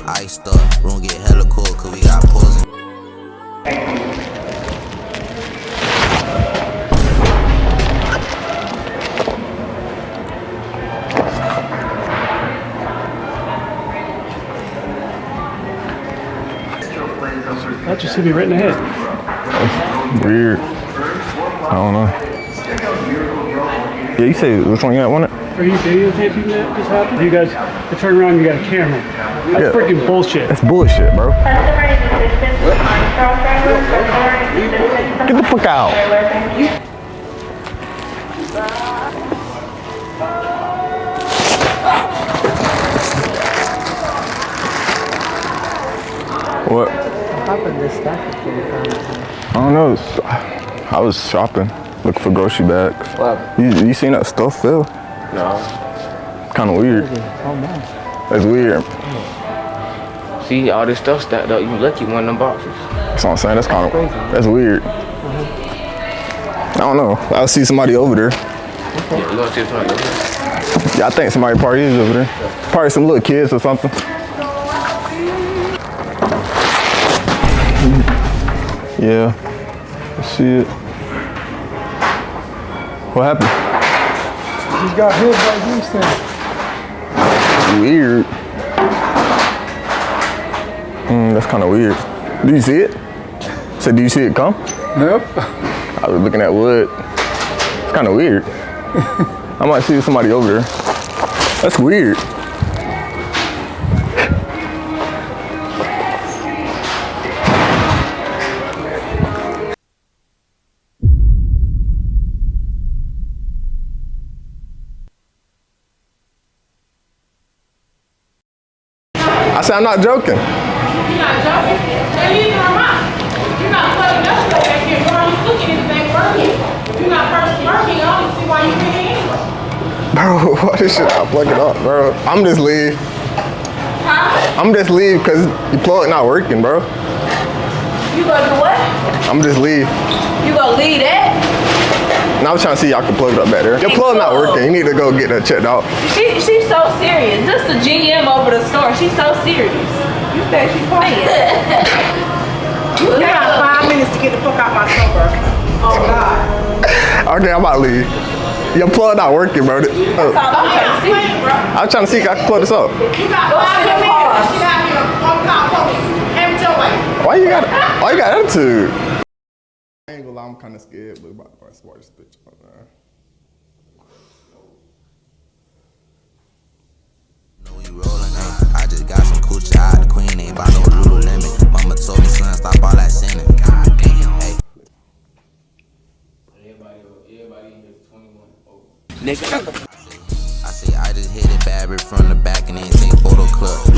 Iced up, room get hella cool, cause we got poison. That just should be written ahead. Weird. I don't know. Yeah, you say which one you got want it? Are you videotaping that just happened? You guys, to turn around, you got a camera. That's freaking bullshit. That's bullshit, bro. Get the fuck out. What? What happened to stuff that you found? I don't know. I was shopping, looking for grocery bags. What? You seen that stuff, Phil? No. Kind of weird. Oh man. That's weird. See, all this stuff stacked up. You lucky one of them boxes. That's what I'm saying. That's kind of that's weird. I don't know. I'll see somebody over there. Okay. Yeah, you gonna see somebody over there? Yeah, I think somebody probably is over there. Probably some little kids or something. Yeah, I see it. What happened? He got hit by Houston. Weird. That's kind of weird. Do you see it? So do you see it come? Nope. I was looking at wood. It's kind of weird. I might see somebody over there. That's weird. I said I'm not joking. You're not joking. They're leaving her mouth. You're not putting up with that kid. You're only looking at things working. You're not personally working. I don't see why you're here anyway. Bro, why this shit not plugging up, bro? I'm just leave. Huh? I'm just leave because your plug not working, bro. You gonna do what? I'm just leave. You gonna leave that? And I was trying to see y'all can plug it up better. Your plug not working. You need to go get that checked out. She's so serious. This the GM over the store. She's so serious. You think she's playing? You got 5 minutes to get the fuck out my store, bro. Oh God. Okay, I'm about to leave. Your plug not working, bro. That's all I'm trying to see, bro. I'm trying to see if I can plug this up. You got 5 minutes. Get out here. I'm call police. Have your way. Why you got attitude? I ain't gonna lie, I'm kind of scared, but about to spark this bitch up, man. Know we rolling up. I just got some coochie out. The queen ain't buy no Lululemon. Mama told me, son, stop all that sinning. God damn. Hey. Everybody in here is 21 over. I see, I just hit it bad from the back and then take photo clip.